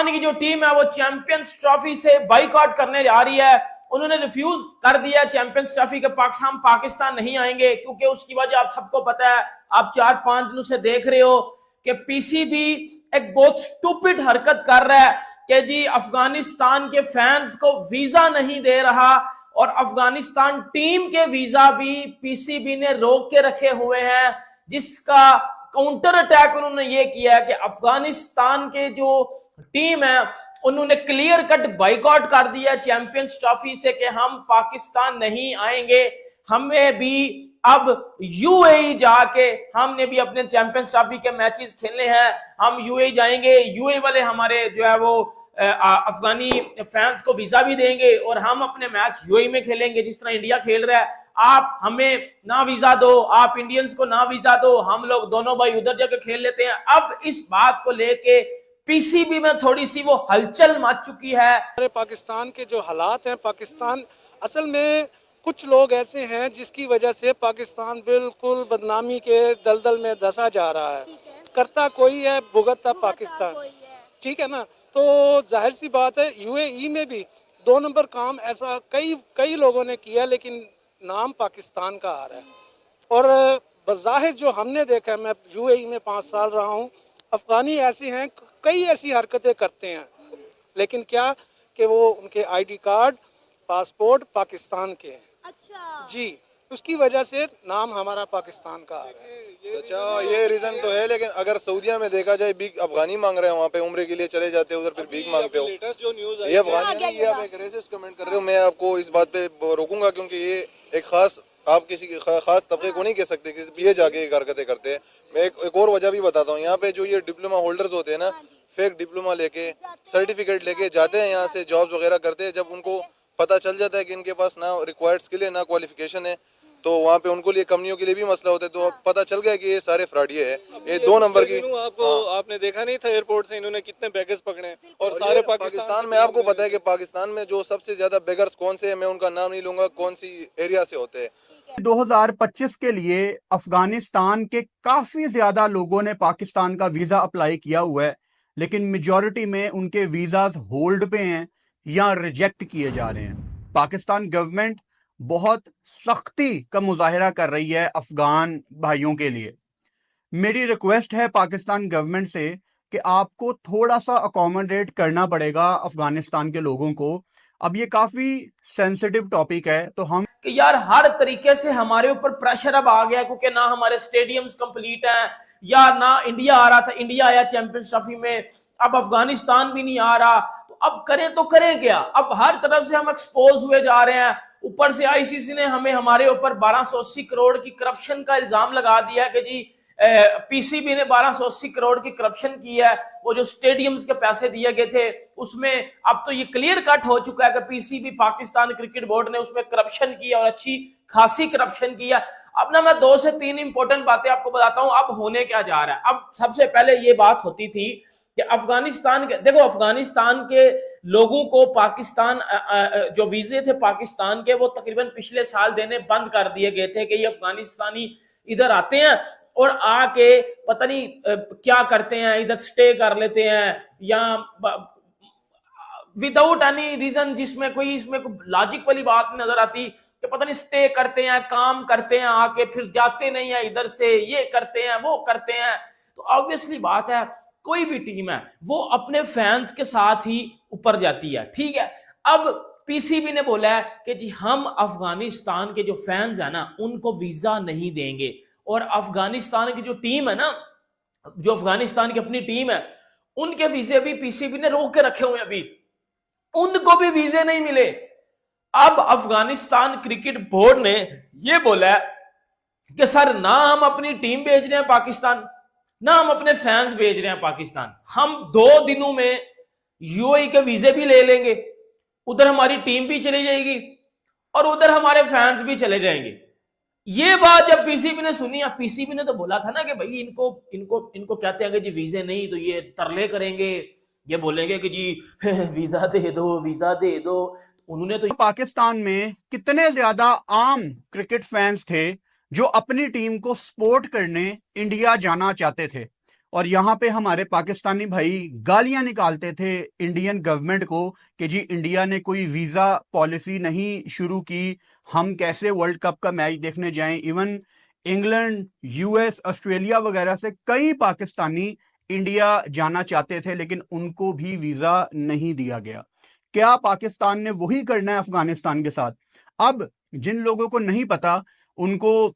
पाकिस्तान की जो टीम है वो चैंपियंस ट्रॉफी से बाइकआउट करने जा रही है। उन्होंने रिफ्यूज कर दिया चैंपियंस ट्रॉफी के पास, हम पाकिस्तान नहीं आएंगे, क्योंकि उसकी वजह आप सबको पता है। आप 4-5 दिनों से देख रहे हो कि पीसीबी एक बहुत स्टूपिड हरकत कर रहा है कि जी अफगानिस्तान के फैंस को वीजा नहीं दे रहा, और अफगानिस्तान टीम के वीजा भी पीसीबी ने रोक के रखे हुए हैं, जिसका काउंटर अटैक उन्होंने ये किया है कि अफगानिस्तान के जो टीम है उन्होंने क्लियर कट बाइकआउट कर दिया चैंपियंस ट्रॉफी से कि हम पाकिस्तान नहीं आएंगे, हमें भी अब यूएई जाके हमने भी अपने चैंपियंस ट्रॉफी के मैचेस खेलने हैं, हम यूएई जाएंगे, यूएई वाले हमारे जो है वो अफगानी फैंस को वीजा भी देंगे और हम अपने मैच यूएई में खेलेंगे जिस तरह इंडिया खेल रहा है। आप हमें ना वीजा दो, आप इंडियंस को ना वीजा दो, हम लोग दोनों भाई उधर जाके खेल लेते हैं। अब इस बात को लेके पीसीबी में थोड़ी सी वो हलचल मच चुकी है। हमारे पाकिस्तान के जो हालात हैं, पाकिस्तान असल में कुछ लोग ऐसे हैं जिसकी वजह से पाकिस्तान बिल्कुल बदनामी के दलदल में धंसा जा रहा है। करता कोई है, भुगतता पाकिस्तान, ठीक है ना। तो जाहिर सी बात है यूएई में भी 2 नंबर काम ऐसा कई लोगों ने किया, लेकिन नाम पाकिस्तान का आ रहा है। और बज़ाहिर जो हमने देखा है, मैं यूएई में 5 साल रहा हूँ, अफगानी ऐसे हैं, कई ऐसी हरकतें करते हैं, लेकिन क्या कि वो उनके आईडी कार्ड, पासपोर्ट पाकिस्तान के हैं। अच्छा जी, उसकी वजह से नाम हमारा पाकिस्तान का आ रहा है। अच्छा, ये रीजन तो है, लेकिन अगर सऊदीया में देखा जाए भीख अफगानी मांग रहे हैं, वहाँ पे उम्रे के लिए चले जाते हैं, उधर फिर भीख मांगते हो। ये अफगानी नहीं, ये आप एक रेसिस्ट कमेंट कर रहे हो। मैं आपको इस बात पे रोकूंगा, क्योंकि ये एक खास, आप किसी खास तबके को नहीं कह सकते कि ये जाके हरकतें करते हैं। मैं एक और वजह भी बताता हूँ। यहाँ पे जो ये डिप्लोमा होल्डर्स होते हैं ना, फेक डिप्लोमा लेके, सर्टिफिकेट लेके जाते हैं, यहाँ से जॉब्स वगैरह करते हैं। जब उनको पता चल जाता है कि इनके पास ना रिक्वायर्ड स्किल है, ना क्वालिफिकेशन है, तो वहाँ पे उनको लिए, कंपनियों के लिए भी मसला होता है। तो पता चल गया कि ये सारे फ्रॉडिये है। ये 2 नंबर की आपको आपने देखा नहीं था एयरपोर्ट से इन्होंने कितने बैगेज पकड़े और सारे पाकिस्तान में। आपको पता है कि पाकिस्तान में जो सबसे ज्यादा बेगर्स कौन से हैं, मैं उनका नाम नहीं लूंगा, कौन सी एरिया से होते हैं। 2025 के लिए अफगानिस्तान के काफी ज्यादा लोगों ने पाकिस्तान का वीजा अप्लाई किया हुआ है, लेकिन मेजॉरिटी में उनके वीजास होल्ड पे हैं या रिजेक्ट किए जा रहे हैं। पाकिस्तान गवर्नमेंट बहुत सख्ती का मुजाहिरा कर रही है अफगान भाइयों के लिए। मेरी रिक्वेस्ट है पाकिस्तान गवर्नमेंट से कि आपको थोड़ा सा अकोमोडेट करना पड़ेगा अफगानिस्तान के लोगों को। अब ये काफी सेंसिटिव टॉपिक है, तो हम कि यार हर तरीके से हमारे ऊपर प्रेशर अब आ गया, क्योंकि ना हमारे स्टेडियम्स कंप्लीट हैं, या ना इंडिया आ रहा था, इंडिया आया चैंपियंस ट्रॉफी में, अब अफगानिस्तान भी नहीं आ रहा, तो अब करें तो करें क्या। अब हर तरफ से हम एक्सपोज हुए जा रहे हैं। ऊपर से आईसीसी ने हमें हमारे ऊपर 1280 करोड़ की करप्शन का इल्जाम लगा दिया है कि जी पीसीबी ने 1280 करोड़ की करप्शन की है। वो जो स्टेडियम्स के पैसे दिए गए थे उसमें अब तो ये क्लियर कट हो चुका है कि पीसीबी, पाकिस्तान क्रिकेट बोर्ड ने उसमें करप्शन किया और अच्छी खासी करप्शन किया। अब ना मैं 2 से 3 इंपॉर्टेंट बातें आपको बताता हूं अब होने क्या जा रहा है। अब सबसे पहले ये बात होती थी कि अफगानिस्तान के, देखो अफगानिस्तान के लोगों को पाकिस्तान जो वीजे थे पाकिस्तान के, वो तकरीबन पिछले साल देने बंद कर दिए गए थे कि ये अफगानिस्तानी इधर आते हैं और आके पता नहीं क्या करते हैं, इधर स्टे कर लेते हैं या विदाउट एनी रीजन, जिसमें कोई इसमें कोई लॉजिक वाली बात नजर आती कि पता नहीं स्टे करते हैं, काम करते हैं, आके फिर जाते नहीं है इधर से, ये करते हैं वो करते हैं। तो ऑब्वियसली बात है कोई भी टीम है वो अपने फैंस के साथ ही ऊपर जाती है, ठीक है। अब पीसीबी ने बोला है कि जी हम अफगानिस्तान के जो फैंस है ना उनको वीजा नहीं देंगे, और अफगानिस्तान की जो टीम है ना, जो अफगानिस्तान की अपनी टीम है, उनके वीजे भी पीसीबी ने रोक के रखे हुए, अभी उनको भी वीजे नहीं मिले। अब अफगानिस्तान क्रिकेट बोर्ड ने यह बोला है कि सर ना हम अपनी टीम भेज रहे हैं पाकिस्तान, ना हम अपने फैंस भेज रहे हैं पाकिस्तान, हम 2 दिनों में यूएई के वीजे भी ले लेंगे, उधर हमारी टीम भी चली जाएगी और उधर हमारे फैंस भी चले जाएंगे। ये बात जब पीसीबी ने सुनी, पीसीबी ने तो बोला था ना कि भाई इनको इनको इनको कहते हैं कि जी वीजे नहीं, तो ये तरले करेंगे, ये बोलेंगे कि जी वीजा दे दो, वीजा दे दो। उन्होंने तो पाकिस्तान में कितने ज्यादा आम क्रिकेट फैंस थे जो अपनी टीम को सपोर्ट करने इंडिया जाना चाहते थे। और यहाँ पे हमारे पाकिस्तानी भाई गालियां निकालते थे इंडियन गवर्नमेंट को कि जी इंडिया ने कोई वीजा पॉलिसी नहीं शुरू की, हम कैसे वर्ल्ड कप का मैच देखने जाएं। इवन इंग्लैंड, यूएस, ऑस्ट्रेलिया वगैरह से कई पाकिस्तानी इंडिया जाना चाहते थे, लेकिन उनको भी वीजा नहीं दिया गया। क्या पाकिस्तान ने वही करना है अफगानिस्तान के साथ? अब जिन लोगों को नहीं पता उनको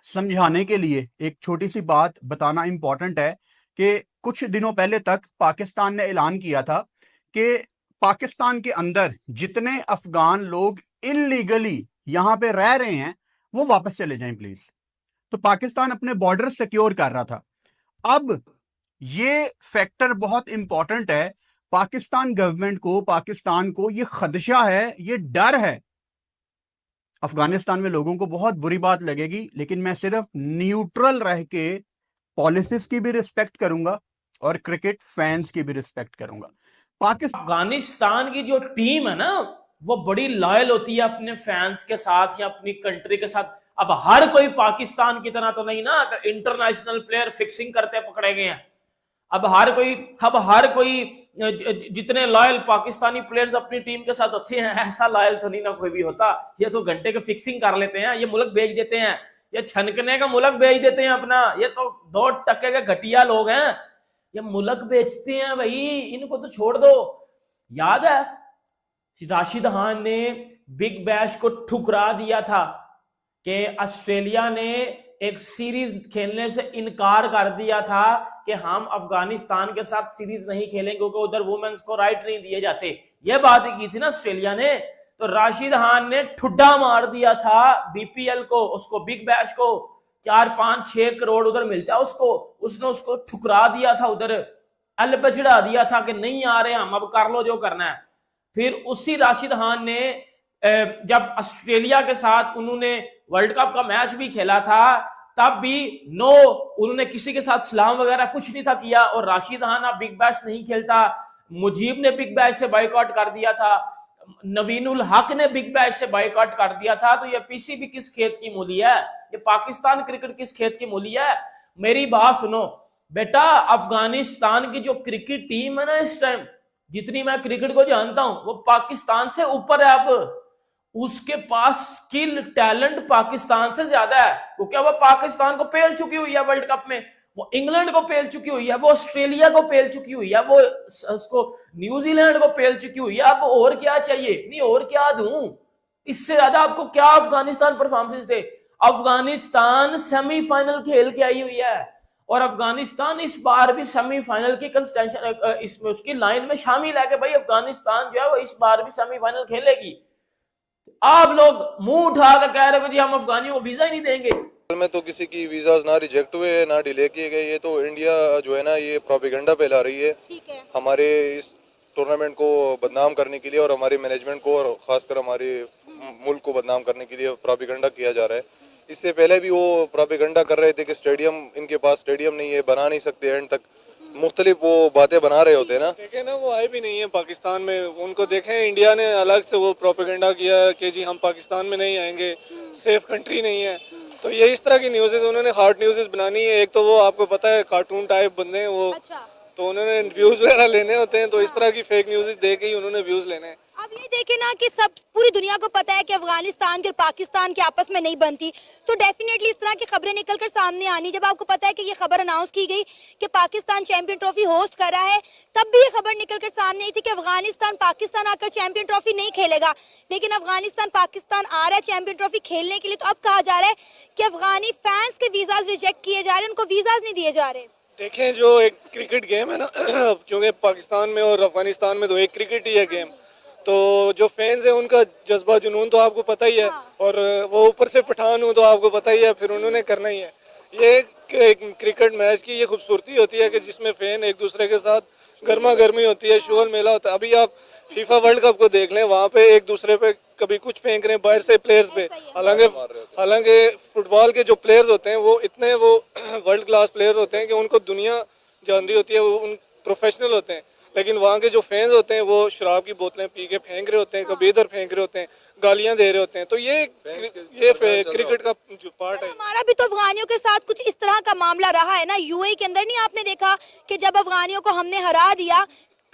समझाने के लिए एक छोटी सी बात बताना इंपॉर्टेंट है कि कुछ दिनों पहले तक पाकिस्तान ने ऐलान किया था कि पाकिस्तान के अंदर जितने अफगान लोग इलीगली यहां पे रह रहे हैं वो वापस चले जाएं प्लीज। तो पाकिस्तान अपने बॉर्डर सिक्योर कर रहा था। अब ये फैक्टर बहुत इंपॉर्टेंट है। पाकिस्तान गवर्नमेंट को, पाकिस्तान को ये खदशा है, ये डर है। अफगानिस्तान में लोगों को बहुत बुरी बात लगेगी, लेकिन मैं सिर्फ न्यूट्रल रह के पॉलिसीज की भी रिस्पेक्ट करूंगा और क्रिकेट फैंस की भी रिस्पेक्ट करूंगा। पाकिस्तान अफगानिस्तान की जो टीम है ना वो बड़ी लॉयल होती है अपने फैंस के साथ या अपनी कंट्री के साथ। अब हर कोई पाकिस्तान की तरह तो नहीं ना, इंटरनेशनल प्लेयर फिक्सिंग करते पकड़े गए हैं। अब हर कोई जितने लॉयल पाकिस्तानी प्लेयर्स अपनी टीम के साथ अच्छे हैं, ऐसा लॉयल तो नहीं ना कोई भी होता। ये तो घंटे के फिक्सिंग कर लेते हैं, ये मुल्क बेच देते हैं, ये छनकने का मुल्क बेच देते हैं अपना। ये तो 2% के घटिया लोग हैं, ये मुल्क बेचते हैं भाई, इनको तो छोड़ दो। याद है राशिद खान ने बिग बैश को ठुकरा दिया था कि ऑस्ट्रेलिया ने एक सीरीज खेलने से इनकार कर दिया था कि हम अफगानिस्तान के साथ सीरीज नहीं खेलेंगे क्योंकि उधर वुमेन्स को राइट नहीं दिए जाते। यह बात की थी ना ऑस्ट्रेलिया ने। तो राशिद खान ने ठुड्डा मार दिया था बीपीएल को, उसको बिग बैश को 4-5-6 करोड़ उधर मिलता उसको, उसने उसको ठुकरा दिया था, उधर अलबे चढ़ा दिया था कि नहीं आ रहे हम, अब कर लो जो करना है। फिर उसी राशिद खान ने जब ऑस्ट्रेलिया के साथ उन्होंने वर्ल्ड कप का मैच भी खेला था तब भी उन्होंने किसी के साथ सलाम वगैरह कुछ नहीं था किया। और राशिद खान अब बिग बैश नहीं खेलता, मुजीब ने बिग बैश से बाइकआउट कर दिया था, नवीनुल हक ने बिग बैश से बाइकआउट कर दिया था। तो ये पीसीबी किस खेत की मूली है, ये पाकिस्तान क्रिकेट किस खेत की मूली है? मेरी बात सुनो बेटा, अफगानिस्तान की जो क्रिकेट टीम है ना इस टाइम, जितनी मैं क्रिकेट को जानता हूं, वो पाकिस्तान से ऊपर है। अब उसके पास स्किल टैलेंट पाकिस्तान से ज्यादा है, क्योंकि वो पाकिस्तान को पेल चुकी हुई है वर्ल्ड कप में, वो इंग्लैंड को पेल चुकी हुई है, वो ऑस्ट्रेलिया को पेल चुकी हुई है, वो उसको न्यूजीलैंड को पेल चुकी हुई है। अब और क्या चाहिए? नहीं और क्या दूं इससे ज्यादा आपको? क्या अफगानिस्तान परफॉर्मेंस दे? अफगानिस्तान सेमीफाइनल खेल के आई हुई है और अफगानिस्तान इस बार भी सेमीफाइनल की कंस्टेंशन इसमें उसकी लाइन में शामिल है कि भाई अफगानिस्तान जो है वो इस बार भी सेमीफाइनल खेलेगी। आप लोग मुंह उठा कर कह रहे हो कि हम अफगानियों को वीजा ही नहीं देंगे। में तो किसी की वीजाज ना रिजेक्ट हुए ना डिले किए गए। ये तो इंडिया जो है ना ये प्रोपेगेंडा फैला रही है, ठीक है, हमारे इस टूर्नामेंट को बदनाम करने के लिए और हमारे मैनेजमेंट को और खासकर हमारे मुल्क को बदनाम करने के लिए प्रोपेगेंडा किया जा रहा है। इससे पहले भी वो प्रोपेगेंडा कर रहे थे कि स्टेडियम, इनके पास स्टेडियम नहीं है, बना नहीं सकते, एंड तक मुख्तलिफ वो बातें बना रहे होते हैं ना। देखें ना, वो आए भी नहीं है पाकिस्तान में, उनको देखें इंडिया ने अलग से वो प्रोपेगेंडा किया कि जी हम पाकिस्तान में नहीं आएंगे, सेफ कंट्री नहीं है। तो ये इस तरह की न्यूज़ेस उन्होंने हार्ड न्यूज़ेस बनानी है। एक तो वो आपको पता है कार्टून टाइप बंदे हैं वो, अच्छा, तो उन्होंने व्यूज़ वगैरह लेने होते हैं, तो इस तरह की फेक न्यूज़ दे के ही उन्होंने व्यूज़ लेने हैं। अब ये देखे ना कि सब पूरी दुनिया को पता है कि अफगानिस्तान और पाकिस्तान के आपस में नहीं बनती, तो डेफिनेटली इस तरह की खबरें निकलकर सामने आनी। जब आपको पता है कि ये खबर अनाउंस की गई कि पाकिस्तान चैंपियन ट्रॉफी होस्ट कर रहा है, तब भी ये खबर निकलकर सामने आई थी कि अफगानिस्तान पाकिस्तान आकर चैंपियन ट्रॉफी नहीं खेलेगा, लेकिन अफगानिस्तान पाकिस्तान आ रहा है चैंपियन ट्रॉफी खेलने के लिए। तो अब कहा जा रहा है कि अफगानी फैंस के वीजाज रिजेक्ट किए जा रहे हैं, उनको वीजाज नहीं दिए जा रहे। देखें जो एक क्रिकेट गेम है ना क्योंकि पाकिस्तान में और अफगानिस्तान में तो एक क्रिकेट ही है गेम, तो जो फैंस है उनका जज्बा जुनून तो आपको पता ही है, और वो ऊपर से पठान हो तो आपको पता ही है, फिर उन्होंने करना ही है। ये एक क्रिकेट मैच की ये खूबसूरती होती है कि जिसमें फैन एक दूसरे के साथ गर्मा गर्मी होती है, शोर मेला होता है। अभी आप फीफा वर्ल्ड कप को देख लें, वहाँ पे एक दूसरे पे कभी कुछ फेंक रहे हैं बाहर से प्लेयर्स पे, हालांकि फुटबॉल के जो प्लेयर्स होते हैं वो इतने वो वर्ल्ड क्लास प्लेयर्स होते हैं कि उनको दुनिया जान रही होती है, वो उन प्रोफेशनल होते हैं। लेकिन वहाँ के जो फैंस होते हैं वो शराब की बोतलें पी के फेंक रहे होते हैं, कभी इधर फेंक रहे होते हैं, गालियां दे रहे होते हैं। तो ये क्रिकेट का जो पार्ट है। हमारा भी तो अफगानियों के साथ कुछ इस तरह का मामला रहा है ना, यूएई के अंदर नहीं आपने देखा कि जब अफगानियों को हमने हरा दिया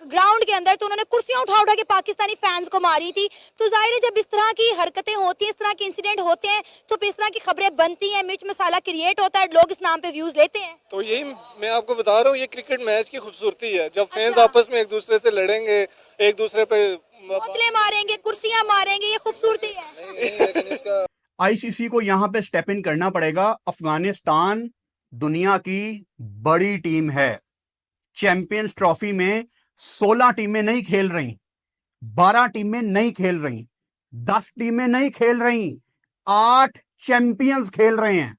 ग्राउंड के अंदर तो उन्होंने कुर्सियां उठा उठा के पाकिस्तानी फैंस को मारी थी। तो जाहिर है जब इस तरह की हरकतें होती हैं, इस तरह के इंसिडेंट होते हैं तो फिर इस तरह की खबरें बनती हैं, मिर्च मसाला क्रिएट होता है, लोग इस नाम पे व्यूज लेते हैं। तो यही मैं आपको बता रहा हूँ, ये क्रिकेट मैच की खूबसूरती है। जब फैंस आपस में एक दूसरे से लड़ेंगे, एक दूसरे पे बोतलें मारेंगे, कुर्सियां मारेंगे, ये खूबसूरती है। आईसीसी को यहां पे स्टेप इन करना पड़ेगा। अफगानिस्तान दुनिया की बड़ी टीम है। चैंपियंस ट्रॉफी में 16 टीमें नहीं खेल रही, 12 टीमें नहीं खेल रही, 10 टीमें नहीं खेल रही, 8 चैंपियंस खेल रहे हैं।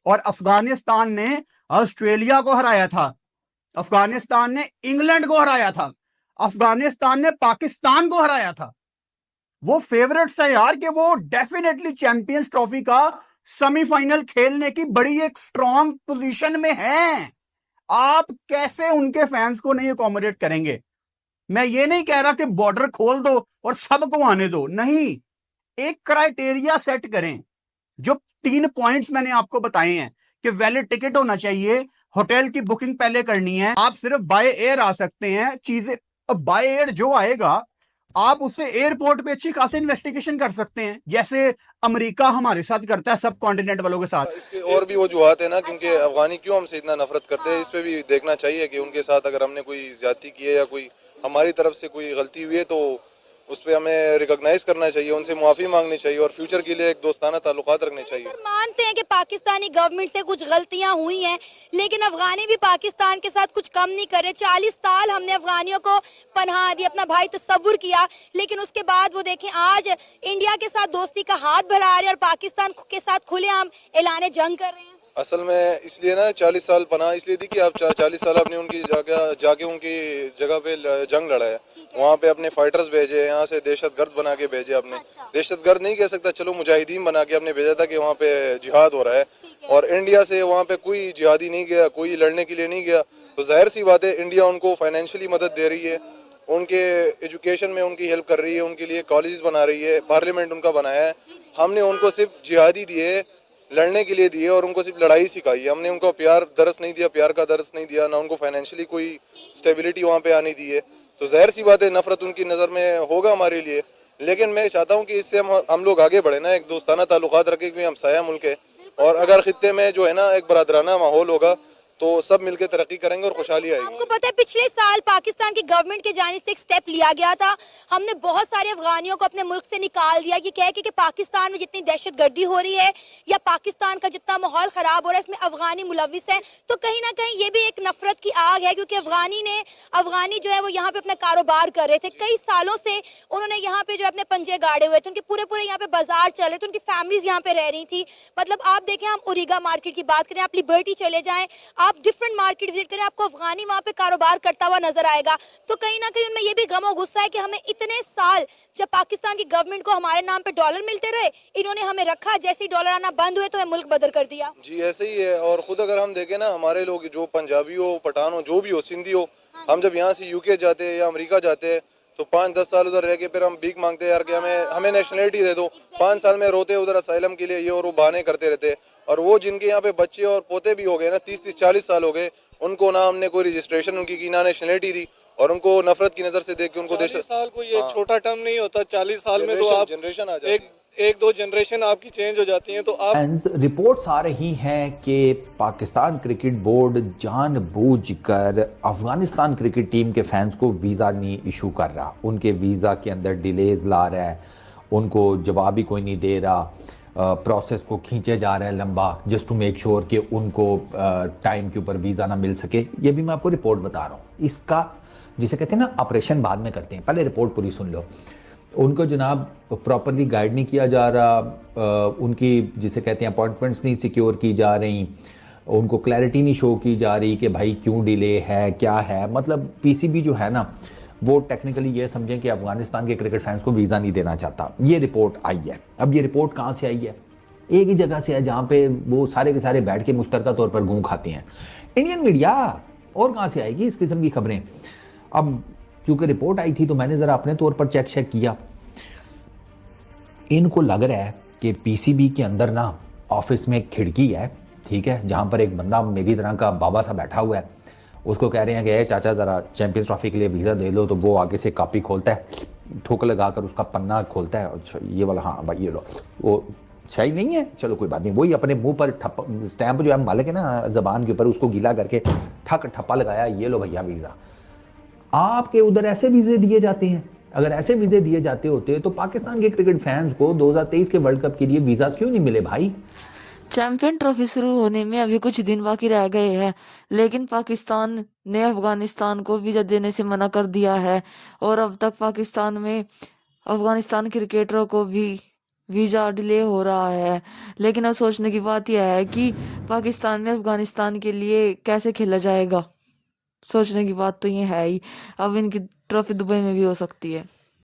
और अफगानिस्तान ने ऑस्ट्रेलिया को हराया था, अफगानिस्तान ने इंग्लैंड को हराया था, अफगानिस्तान ने पाकिस्तान को हराया था। वो फेवरेट्स है यार कि वो डेफिनेटली चैंपियंस ट्रॉफी का सेमीफाइनल खेलने की बड़ी एक स्ट्रॉन्ग पोजीशन में है। आप कैसे उनके फैंस को नहीं अकोमोडेट करेंगे? मैं ये नहीं कह रहा कि बॉर्डर खोल दो और सबको आने दो, नहीं, एक क्राइटेरिया सेट करें। जो 3 पॉइंट्स मैंने आपको बताए हैं कि वैलिड टिकट होना चाहिए, होटल की बुकिंग पहले करनी है, आप सिर्फ बाय एयर आ सकते हैं। चीजें बाय एयर जो आएगा आप उससे एयरपोर्ट पे अच्छी खासी इन्वेस्टिगेशन कर सकते हैं, जैसे अमेरिका हमारे साथ करता है सब कॉन्टिनेंट वालों के साथ। इसके और भी वजूहत है ना, क्योंकि अफगानी क्यों हमसे इतना नफरत करते हैं, इस पे भी देखना चाहिए कि उनके साथ अगर हमने कोई ज्यादती की है या कोई हमारी तरफ से कोई गलती हुई है तो उस पर हमें रिकॉग्नाइज करना चाहिए, उनसे माफी मांगनी चाहिए और फ्यूचर के लिए एक दोस्ताना ताल्लुकात रखने चाहिए। मानते हैं कि पाकिस्तानी गवर्नमेंट से कुछ गलतियां हुई हैं, लेकिन अफगानी भी पाकिस्तान के साथ कुछ कम नहीं करे। 40 साल हमने अफगानियों को पनाह दी, अपना भाई तस्वुर किया, लेकिन उसके बाद वो देखें आज इंडिया के साथ दोस्ती का हाथ बढ़ा रहे हैं और पाकिस्तान के साथ खुलेआम ऐलान जंग कर रहे हैं। असल में इसलिए ना 40 साल पनाह इसलिए दी कि आप 40 साल अपनी उनकी जाके उनकी जगह पे जंग लड़ा है, वहाँ पे अपने फाइटर्स भेजे, यहाँ से दहशतगर्द बना के भेजे। अपने दहशतगर्द नहीं कह सकता, चलो मुजाहिदीन बना के अपने भेजा था कि वहाँ पे जिहाद हो रहा है, और इंडिया से वहाँ पे कोई जिहादी नहीं गया, कोई लड़ने के लिए नहीं गया। तो जाहिर सी बात है इंडिया उनको फाइनेंशियली मदद दे रही है, उनके एजुकेशन में उनकी हेल्प कर रही है, उनके लिए कॉलेज बना रही है, पार्लियामेंट उनका बनाया है। हमने उनको सिर्फ जिहादी दिए, लड़ने के लिए दिए और उनको सिर्फ लड़ाई सिखाई है। हमने उनको प्यार दरस नहीं दिया, प्यार का दरस नहीं दिया, ना उनको फाइनेंशियली कोई स्टेबिलिटी वहाँ पे आनी दी है। तो जाहिर सी बात है नफरत उनकी नज़र में होगा हमारे लिए, लेकिन मैं चाहता हूँ कि इससे हम लोग आगे बढ़े ना, एक दोस्ताना ताल्लुकात रखें, क्योंकि हम साया मुल्क है। और अगर खित्ते में जो है ना एक बरादराना माहौल होगा तो सब मिलकर तरक्की करेंगे और खुशहाली आएगी। आपको पता है पिछले साल पाकिस्तान की गवर्नमेंट के जानिब से एक स्टेप लिया गया था, हमने बहुत सारे अफगानियों को अपने मुल्क से निकाल दिया, ये कह के कि पाकिस्तान में जितनी दहशतगर्दी हो रही है या पाकिस्तान का जितना माहौल खराब हो रहा है इसमें अफगानी मुलविस है। तो कहीं ना कहीं ये भी एक नफरत की आग है, क्योंकि अफगानी जो है वो यहाँ पे अपना कारोबार कर रहे थे, कई सालों से उन्होंने यहाँ पे जो अपने पंजे गाड़े हुए थे, उनके पूरे यहाँ पे बाजार चल रहे थे, उनकी फैमिलीज यहाँ पे रह रही थी। मतलब आप देखें, हम ओरिगा मार्केट की बात करें, आप लिबर्टी चले जाएं, आप डिफरेंट मार्केट विजिट करें, आपको अफगानी वहां पे कारोबार करता हुआ नजर आएगा। तो कहीं ना कहीं उनमें ये भी गम और गुस्सा है कि हमें इतने साल जब पाकिस्तान की गवर्नमेंट को हमारे नाम पे डॉलर मिलते रहे, इन्होंने हमें रखा, जैसे ही डॉलर आना बंद हुए तो हमें मुल्क बदल कर दिया। जी ऐसे ही है। और खुद अगर हम देखें ना, हमारे लोग जो पंजाबी हो, पठान हो, जो भी हो, सिंधी हो, हम जब यहाँ से यूके जाते हैं या अमेरिका जाते हैं तो 5-10 साल उधर रह के फिर हम भीख मांगते हैं यार कि हमें नेशनलिटी दे दो। 5 साल में रोते उधर असाइलम के लिए, ये और वो बहाने करते रहते हैं। और वो जिनके यहाँ पे बच्चे और पोते भी हो गए ना, 30-40 साल हो गए, उनको ना हमने कोई रजिस्ट्रेशन उनकी की, ना नेशनलिटी दी, और उनको नफरत की नजर से देख के उनको 40 साल को ये छोटा टर्म नहीं होता। 40 साल में तो आप जनरेशन आ जाती है, एक दो जनरेशन आपकी चेंज हो जाती हैं। तो आप रिपोर्ट्स आ रही हैं कि पाकिस्तान क्रिकेट बोर्ड जानबूझकर अफगानिस्तान क्रिकेट टीम के फैंस को वीज़ा नहीं इशू कर रहा, उनके वीज़ा के अंदर डिलेज ला रहा है, उनको जवाब ही कोई नहीं दे रहा, प्रोसेस को खींचे जा रहा है लंबा, जस्ट टू मेक श्योर कि उनको टाइम के ऊपर वीज़ा ना मिल सके। ये भी मैं आपको रिपोर्ट बता रहा हूँ। इसका जिसे कहते हैं ना ऑपरेशन बाद में करते हैं, पहले रिपोर्ट पूरी सुन लो। उनको जनाब प्रॉपरली गाइड नहीं किया जा रहा, उनकी जिसे कहते हैं अपॉइंटमेंट्स नहीं सिक्योर की जा रही, उनको क्लैरिटी नहीं शो की जा रही कि भाई क्यों डिले है, क्या है। मतलब पीसीबी जो है ना वो टेक्निकली ये समझें कि अफगानिस्तान के क्रिकेट फैंस को वीज़ा नहीं देना चाहता। ये रिपोर्ट आई है। अब ये रिपोर्ट कहाँ से आई है? एक ही जगह से है जहाँ पे वो सारे के सारे बैठ के मुश्तरका तौर पर गूं खाते हैं, इंडियन मीडिया। और कहाँ से आएगी इस किस्म की खबरें? अब क्योंकि रिपोर्ट आई थी तो मैंने ज़रा अपने तौर पर चेक किया। इनको लग रहा है कि पीसीबी के अंदर ना ऑफिस में एक खिड़की है, ठीक है, जहाँ पर एक बंदा मेरी तरह का बाबा सा बैठा हुआ है। उसको कह रहे हैं कि ए चाचा ज़रा चैंपियंस ट्रॉफी के लिए वीज़ा दे लो, तो वो आगे से कॉपी खोलता है, थूक लगाकर उसका पन्ना खोलता है, अच्छा ये वाला, हाँ भाई ये लो, वो सही नहीं है, चलो कोई बात नहीं। वही अपने मुंह पर स्टैंप जो है मालिक है ना ज़बान के ऊपर, उसको गीला करके ठक ठप्पा लगाया, ये लो भैया वीज़ा। आपके उधर ऐसे वीज़े दिए जाते हैं? अगर ऐसे वीज़े दिए जाते होते तो पाकिस्तान के क्रिकेट फैंस को 2023 के वर्ल्ड कप के लिए वीज़ा क्यों नहीं मिले भाई? चैंपियन ट्रॉफी शुरू होने में अभी कुछ दिन बाकी रह गए हैं, लेकिन पाकिस्तान ने अफगानिस्तान को वीज़ा देने से मना कर दिया है और अब तक पाकिस्तान में अफगानिस्तान क्रिकेटरों को भी वीज़ा डिले हो रहा है। लेकिन अब सोचने की बात यह है कि पाकिस्तान में अफगानिस्तान के लिए कैसे खेला जाएगा। सोचने की बात तो ये है ही, अब इनकी ट्रॉफी दुबई में भी हो सकती है।